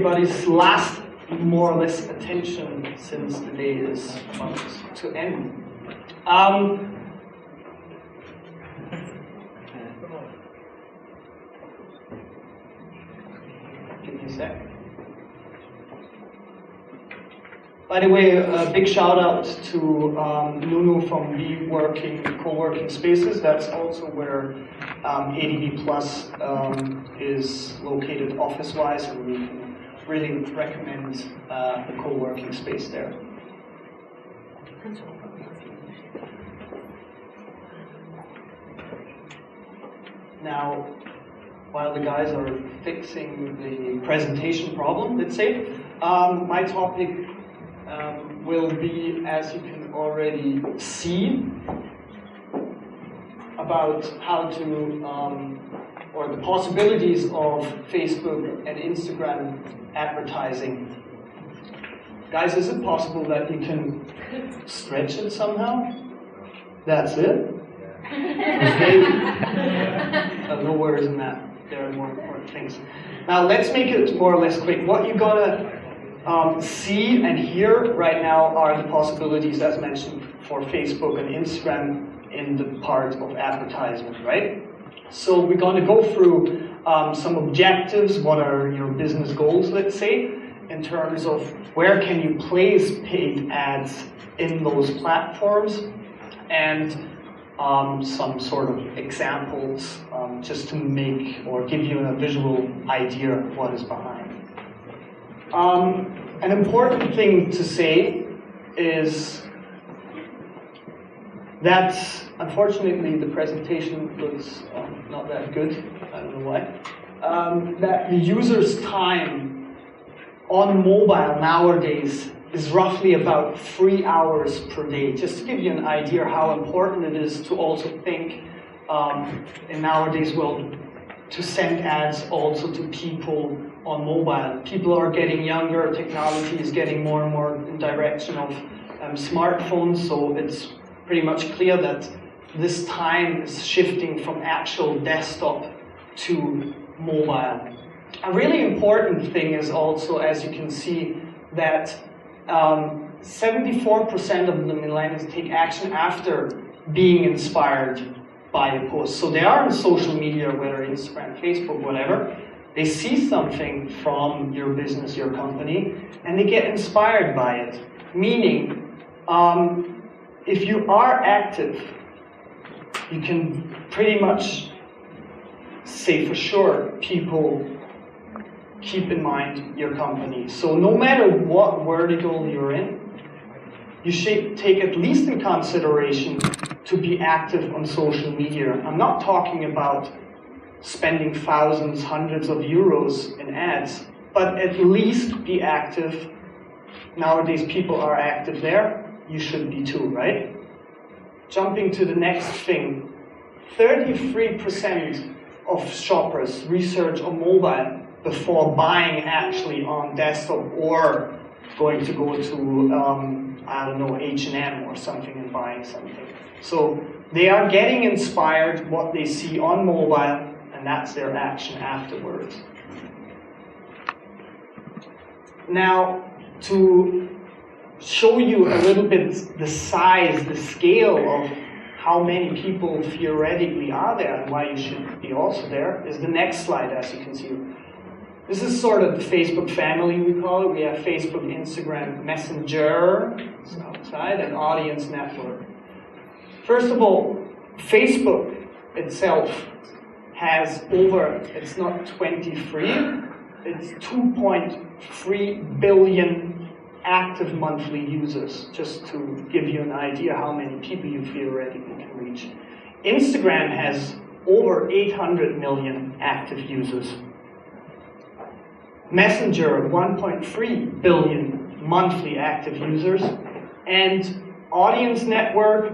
everybody's last, more or less, attention since the day is about to end. Give me a sec. By the way, a big shout out to Nuno from the Co-working Spaces. That's also where ADB Plus is located office-wise, and we can really recommend the co-working space there. Now, while the guys are fixing the presentation problem, let's say, my topic will be, as you can already see, about how to, or the possibilities of Facebook and Instagram advertising. Guys, is it possible that you can stretch it somehow? That's it? Okay. No worries in that. There are more important things. Now let's make it more or less quick. What you're gonna see and hear right now are the possibilities, as mentioned, for Facebook and Instagram in the part of advertisement, right? So we're going to go through some objectives. What are your business goals, let's say, in terms of where can you place paid ads in those platforms, and some sort of examples just to make or give you a visual idea of what is behind. An important thing to say is that, unfortunately, the presentation looks not that good. I don't know why. That the user's time on mobile nowadays is roughly about 3 hours per day. Just to give you an idea how important it is to also think in nowadays world to send ads also to people on mobile. People are getting younger, technology is getting more and more in direction of smartphones, so it's pretty much clear that this time is shifting from actual desktop to mobile. A really important thing is also, as you can see, that 74% of the millennials take action after being inspired by a post. So they are on social media, whether Instagram, Facebook, whatever. They see something from your business, your company, and they get inspired by it. Meaning, if you are active, you can pretty much say for sure people keep in mind your company. So no matter what vertical you're in, you should take at least in consideration to be active on social media. I'm not talking about spending thousands, hundreds of euros in ads, but at least be active. Nowadays people are active there, you should be too, right? Jumping to the next thing, 33% of shoppers research on mobile before buying actually on desktop or going to go to, I don't know, H&M or something and buying something. So they are getting inspired what they see on mobile, and that's their action afterwards. Now, to show you a little bit the size, the scale of how many people theoretically are there and why you should be also there, is the next slide, as you can see. This is sort of the Facebook family, we call it. We have Facebook, Instagram, Messenger, it's outside, and Audience Network. First of all, Facebook itself has over, it's not 23, it's 2.3 billion active monthly users, just to give you an idea how many people you theoretically can reach. Instagram has over 800 million active users. Messenger, 1.3 billion monthly active users. And Audience Network,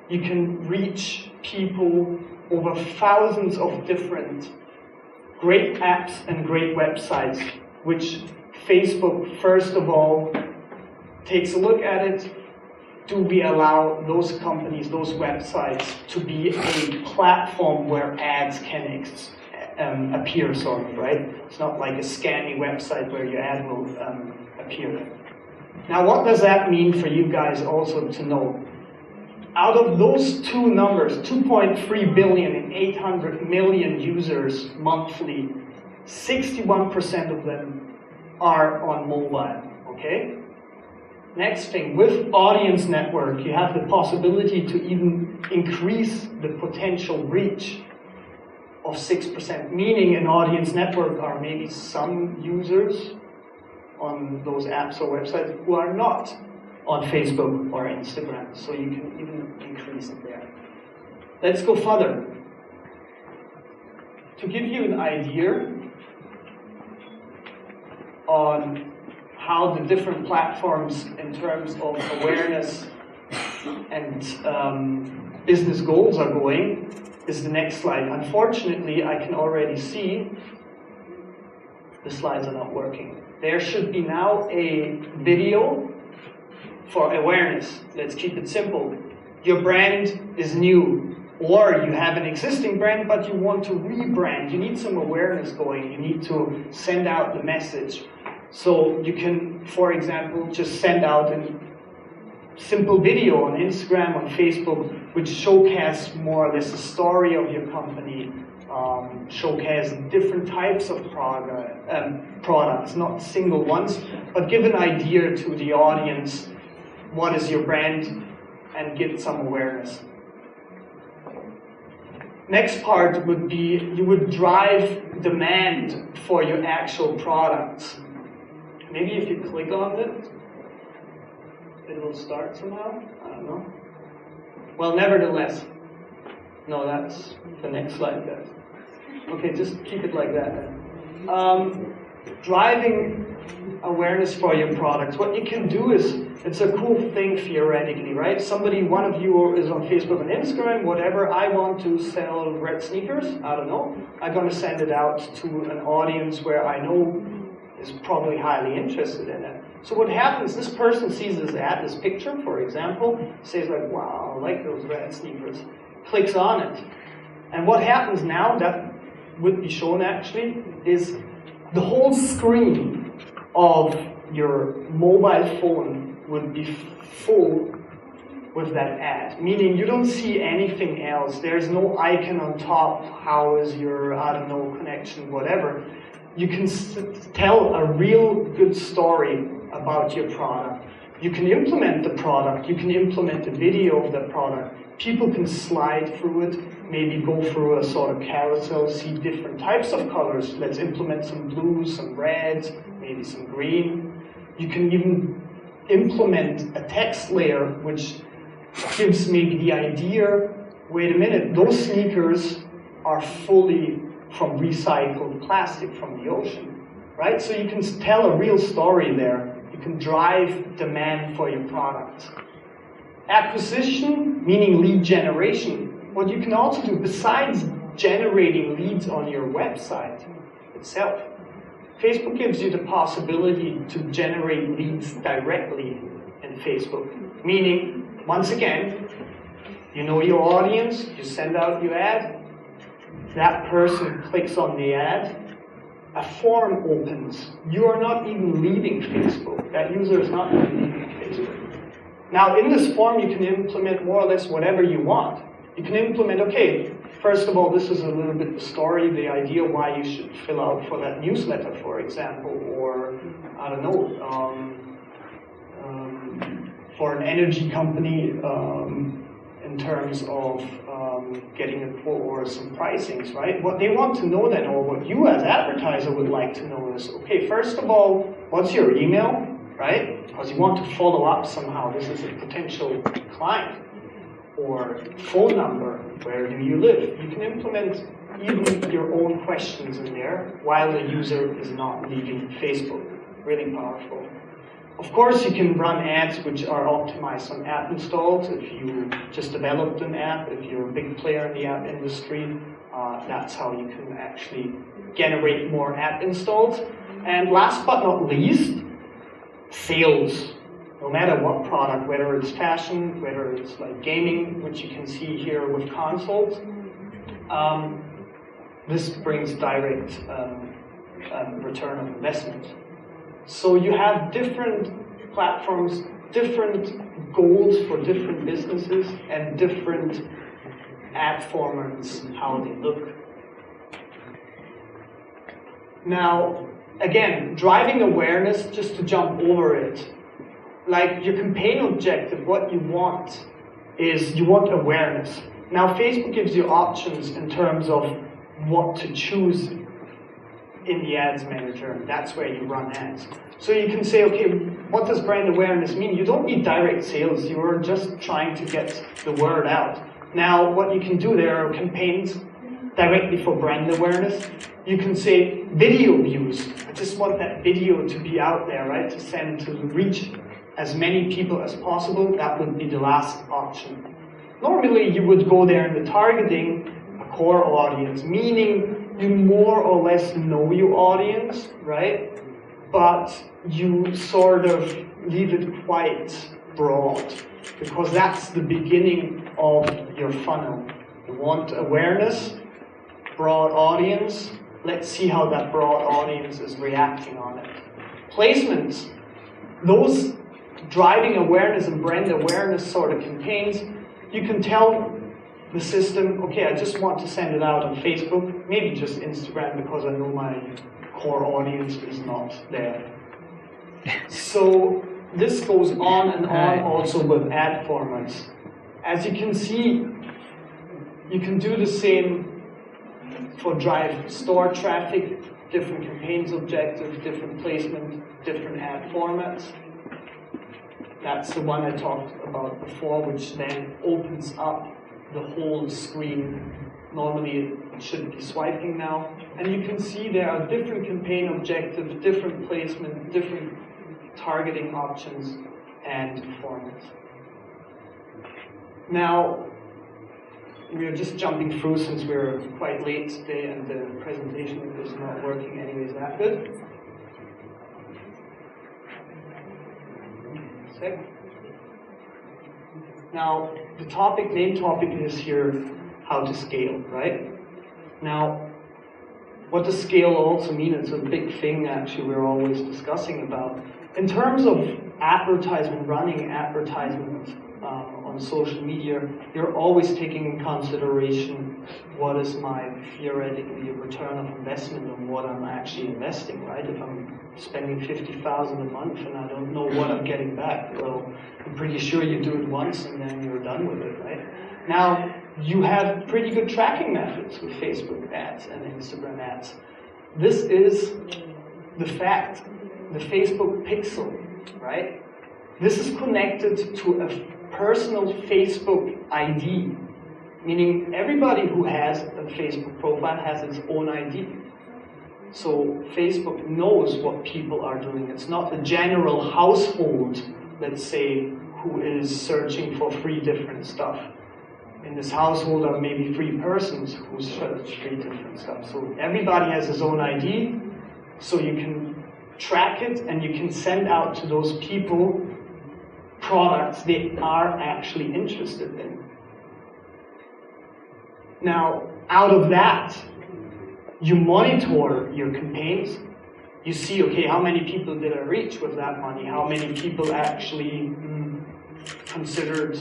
you can reach people over thousands of different great apps and great websites, which Facebook, first of all, takes a look at it. Do we allow those companies, those websites, to be a platform where ads can appear, sort of, right? It's not like a scammy website where your ad will appear. Now, what does that mean for you guys also to know? Out of those two numbers, 2.3 billion and 800 million users monthly, 61% of them are on mobile, okay? Next thing, with Audience Network, you have the possibility to even increase the potential reach of 6%, meaning an Audience Network are maybe some users on those apps or websites who are not on Facebook or Instagram, so you can even increase it there. Let's go further. To give you an idea on how the different platforms in terms of awareness and business goals are going, is the next slide. Unfortunately, I can already see the slides are not working. There should be now a video for awareness. Let's keep it simple. Your brand is new, or you have an existing brand, but you want to rebrand. You need some awareness going. You need to send out the message. So you can, for example, just send out a simple video on Instagram, on Facebook, which showcases more or less the story of your company, showcase different types of products, not single ones, but give an idea to the audience, what is your brand, and give some awareness. Next part would be, you would drive demand for your actual products. Maybe if you click on it, it will start somehow, I don't know. Well, nevertheless, no, that's the next slide, guys. Okay, just keep it like that then. Driving awareness for your products. What you can do is, it's a cool thing theoretically, right? One of you is on Facebook and Instagram, whatever, I want to sell red sneakers, I don't know. I'm going to send it out to an audience where I know is probably highly interested in it. So what happens, this person sees this ad, this picture, for example, says like, wow, I like those red sneakers, clicks on it. And what happens now, that would be shown actually, is the whole screen of your mobile phone would be full with that ad. Meaning you don't see anything else. There's no icon on top, how is your, I don't know, connection, whatever. You can tell a real good story about your product. You can implement the product. You can implement a video of the product. People can slide through it, maybe go through a sort of carousel, see different types of colors. Let's implement some blues, some reds, maybe some green. You can even implement a text layer which gives maybe the idea, wait a minute, those sneakers are fully from recycled plastic from the ocean, right? So you can tell a real story there. You can drive demand for your product. Acquisition, meaning lead generation. What you can also do, besides generating leads on your website itself, Facebook gives you the possibility to generate leads directly in Facebook. Meaning, once again, you know your audience, you send out your ad, that person clicks on the ad, a form opens. You are not even leaving Facebook. That user is not even leaving Facebook. Now, in this form, you can implement more or less whatever you want. You can implement, okay, first of all, this is a little bit the story, the idea why you should fill out for that newsletter, for example, or, I don't know, for an energy company, in terms of getting a quote or some pricings, right? What they want to know then, or what you as advertiser would like to know is, okay, first of all, what's your email, right? Because you want to follow up somehow. This is a potential client. Or phone number, where do you live? You can implement even your own questions in there while the user is not leaving Facebook. Really powerful. Of course, you can run ads which are optimized on app installs. If you just developed an app, if you're a big player in the app industry, that's how you can actually generate more app installs. And last but not least, sales. No matter what product, whether it's fashion, whether it's like gaming, which you can see here with consoles. this brings direct return of investment. So you have different platforms, different goals for different businesses, and different ad formats, how they look. Now, again, driving awareness, just to jump over it, like your campaign objective, what you want is you want awareness. Now, Facebook gives you options in terms of what to choose in the ads manager. That's where you run ads. So you can say, okay, what does brand awareness mean? You don't need direct sales. You are just trying to get the word out. Now, what you can do, there are campaigns directly for brand awareness. You can say video views. I just want that video to be out there, right? To send, to reach as many people as possible. That would be the last option. Normally, you would go there in the targeting a core audience, meaning you more or less know your audience, right? But you sort of leave it quite broad, because that's the beginning of your funnel. You want awareness, broad audience. Let's see how that broad audience is reacting on it. Placements, those driving awareness and brand awareness sort of campaigns, you can tell the system, okay, I just want to send it out on Facebook, maybe just Instagram, because I know my core audience is not there. So this goes on and on also with ad formats. As you can see, you can do the same for drive store traffic, different campaigns objectives, different placement, different ad formats. That's the one I talked about before, which then opens up the whole screen. Normally it should be swiping now. And you can see there are different campaign objectives, different placement, different targeting options and formats. Now, we are just jumping through since we're quite late today and the presentation is not working anyways that good. Now, the main topic is here how to scale, right? Now, what does scale also mean? It's a big thing actually we're always discussing about. In terms of advertisement, running advertisements on social media, you're always taking in consideration what is my theoretically return of investment on what I'm actually investing, right? If I'm spending $50,000 a month and I don't know what I'm getting back, well, I'm pretty sure you do it once and then you're done with it, right? Now, you have pretty good tracking methods with Facebook ads and Instagram ads. This is the fact, the Facebook pixel, right? This is connected to a personal Facebook ID, meaning everybody who has a Facebook profile has its own ID. So Facebook knows what people are doing. It's not a general household, let's say, who is searching for 3 different stuff. In this household are maybe 3 persons who search 3 different stuff. So everybody has his own ID, so you can track it and you can send out to those people products they are actually interested in. Now, out of that, you monitor your campaigns. You see, okay, how many people did I reach with that money? How many people actually considered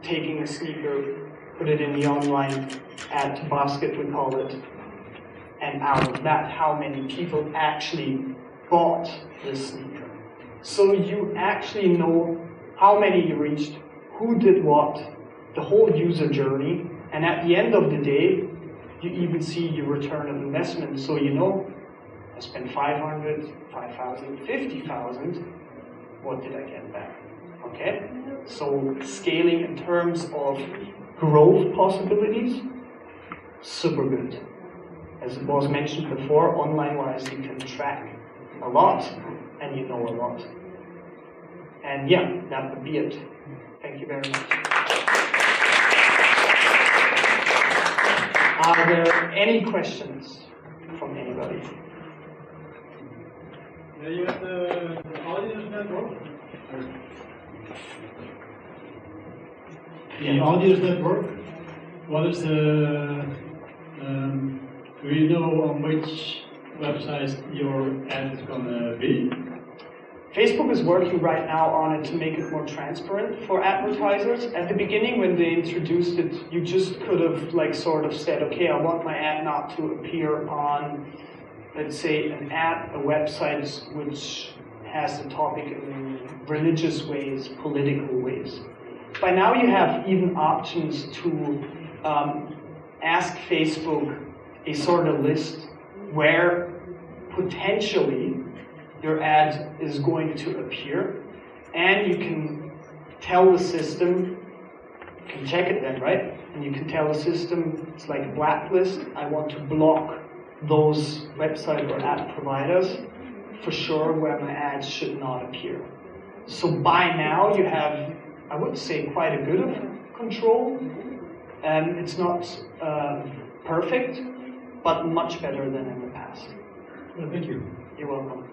taking a sneaker, put it in the online ad basket, we call it. And out of that, how many people actually bought this sneaker. So you actually know how many you reached, who did what, the whole user journey, and at the end of the day, you even see your return of investment. So you know, I spent 500, 5,000, 50,000, what did I get back? Okay? So scaling in terms of growth possibilities, super good. As it was mentioned before, online-wise, you can track a lot, and you know a lot. And yeah, that would be it. Thank you very much. Are there any questions from anybody? Yeah, you have the audience network. The audience network. What is the Do you know on which websites your ad is gonna be? Facebook is working right now on it to make it more transparent for advertisers. At the beginning, when they introduced it, you just could have like sort of said, okay, I want my ad not to appear on, let's say, a website which has the topic in religious ways, political ways. By now you have even options to ask Facebook a sort of list where potentially your ad is going to appear, and you can tell the system, you can check it then, right? And you can tell the system, it's like a blacklist, I want to block those website or app providers for sure where my ads should not appear. So by now you have, I would say, quite a good of control. It's not perfect, but much better than in the past. Well, thank you. You're welcome.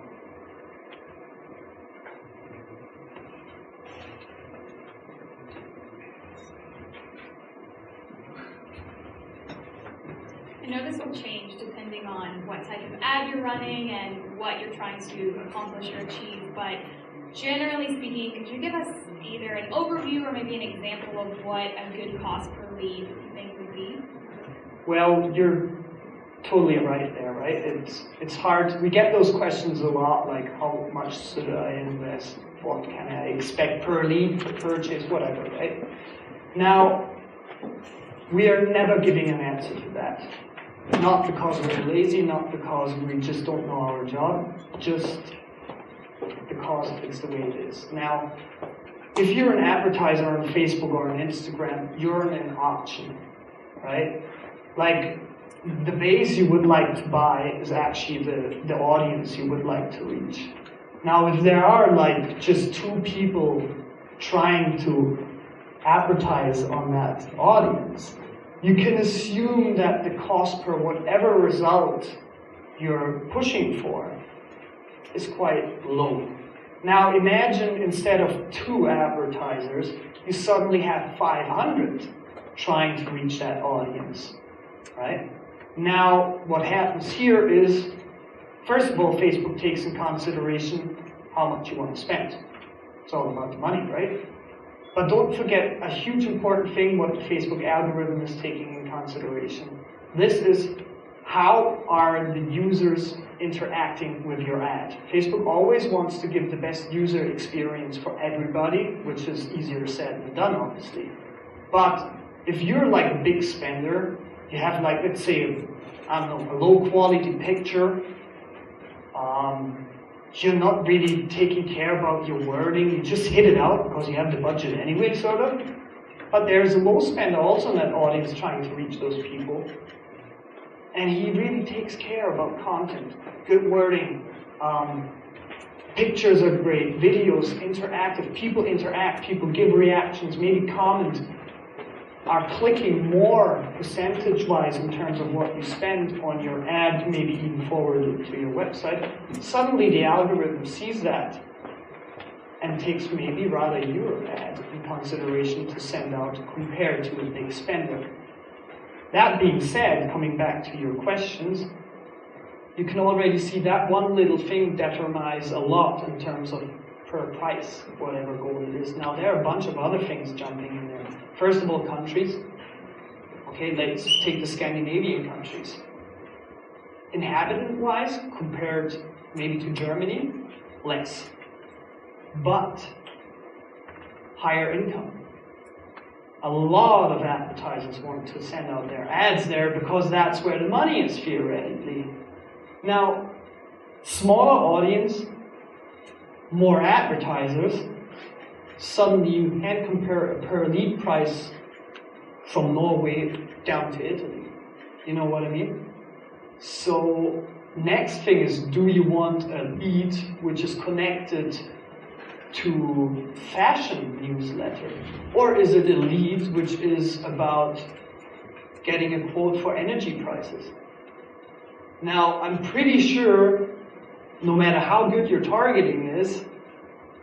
I know this will change depending on what type of ad you're running and what you're trying to accomplish or achieve, but generally speaking, could you give us either an overview or maybe an example of what a good cost per lead you think would be? Well, you're totally right there, right? It's hard. We get those questions a lot, like how much should I invest? What can I expect per lead, per purchase, whatever, right? Now, we are never giving an answer to that. Not because we're lazy, not because we just don't know our job, just because it's the way it is. Now, if you're an advertiser on Facebook or on Instagram, you're in an auction, right? Like, the base you would like to buy is actually the audience you would like to reach. Now, if there are like just two people trying to advertise on that audience, you can assume that the cost per whatever result you're pushing for is quite low. Now imagine instead of 2 advertisers, you suddenly have 500 trying to reach that audience, right? Now what happens here is, first of all, Facebook takes in consideration how much you want to spend. It's all about the money, right? But don't forget a huge important thing what the Facebook algorithm is taking in consideration. This is how are the users interacting with your ad. Facebook always wants to give the best user experience for everybody, which is easier said than done, obviously. But if you're like a big spender, you have like, let's say, I don't know, a low quality picture, you're not really taking care about your wording, you just hit it out because you have the budget anyway, sort of. But there's a low spender also in that audience trying to reach those people. And he really takes care about content, good wording, pictures are great, videos, interactive, people interact, people give reactions, maybe comment, are clicking more percentage-wise in terms of what you spend on your ad, maybe even forwarded to your website. Suddenly the algorithm sees that and takes maybe rather your ad in consideration to send out compared to a big spender. That being said, coming back to your questions, you can already see that one little thing determines a lot in terms of per price, whatever goal it is. Now, there are a bunch of other things jumping in there. First of all, countries. Okay, let's take the Scandinavian countries. Inhabitant-wise, compared maybe to Germany, less. But higher income. A lot of advertisers want to send out their ads there because that's where the money is theoretically. Now, smaller audience, more advertisers, suddenly you can't compare a per lead price from Norway down to Italy. You know what I mean? So, next thing is, do you want a lead which is connected to fashion newsletter? Or is it a lead which is about getting a quote for energy prices? Now, I'm pretty sure no matter how good your targeting is,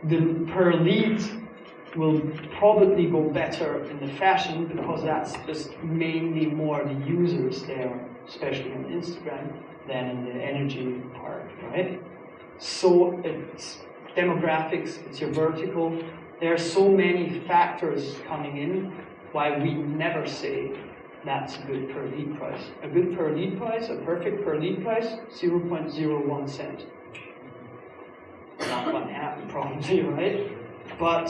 the per lead will probably go better in the fashion because that's just mainly more the users there especially on Instagram, than in the energy part, right? So it's demographics, it's your vertical. There are so many factors coming in why we never say that's a good per lead price. A good per lead price, a perfect per lead price, 0.01 cent. Not 1/2 probably, right? But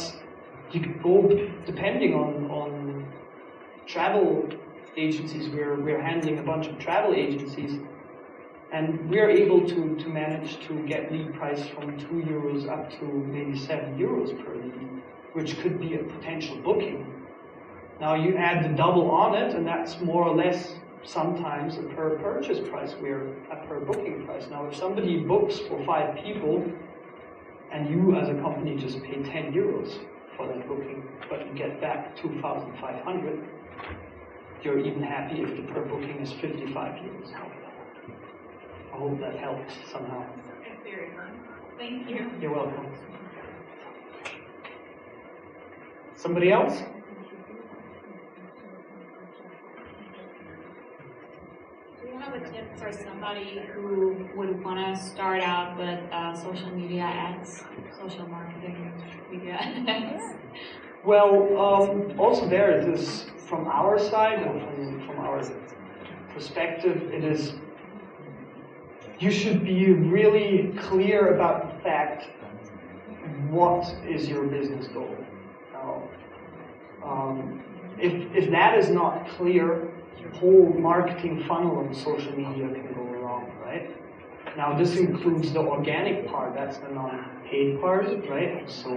you could go, depending on travel agencies, we're handling a bunch of travel agencies, and we're able to manage to get lead price from €2 up to maybe €7 per lead, which could be a potential booking. Now you add the double on it, and that's more or less sometimes a per purchase price, we're a per booking price. Now if somebody books for 5 people, and you as a company just pay €10 for that booking, but you get back 2,500, you're even happy if the per booking is €55. I hope that helps somehow. It's very fun. Thank you. You're welcome. Somebody else? Do you have a tip for somebody who would want to start out with social media ads, social marketing media ads? Well, also there it is from our side and from our perspective, it is you should be really clear about the fact what is your business goal. Now, if that is not clear, the whole marketing funnel on social media can go wrong, right? Now this includes the organic part, that's the non-paid part, right? So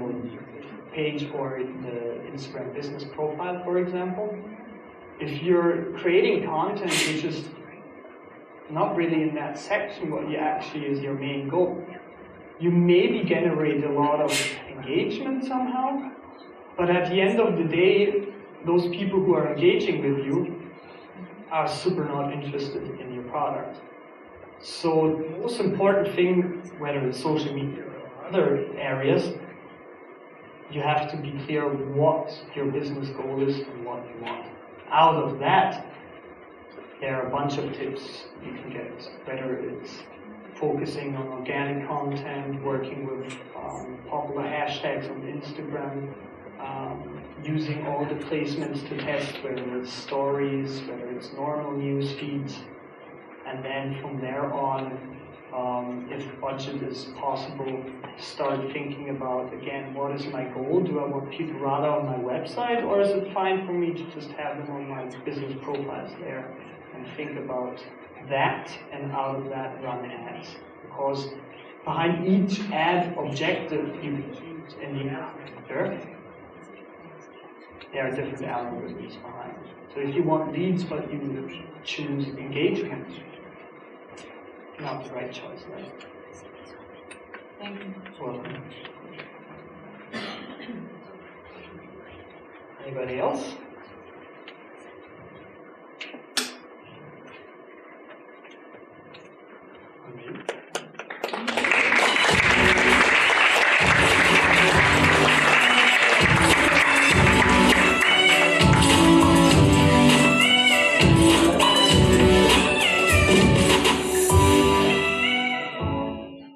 page or the Instagram business profile, for example. If you're creating content which is not really in that section what you actually is your main goal, you maybe generate a lot of engagement somehow, but at the end of the day, those people who are engaging with you are super not interested in your product. So the most important thing, whether it's social media or other areas, you have to be clear what your business goal is and what you want. Out of that, there are a bunch of tips you can get, whether it's focusing on organic content, working with popular hashtags on Instagram, using all the placements to test, whether it's stories, whether it's normal news feeds, and then from there on, if budget is possible, start thinking about, again, what is my goal? Do I want people rather on my website, or is it fine for me to just have them on my business profiles there? And think about that, and out of that run ads. Because behind each ad objective in the ad, there are different algorithms behind. So if you want leads but you choose engagement, not the right choice, right? Thank you. Welcome. Anybody else?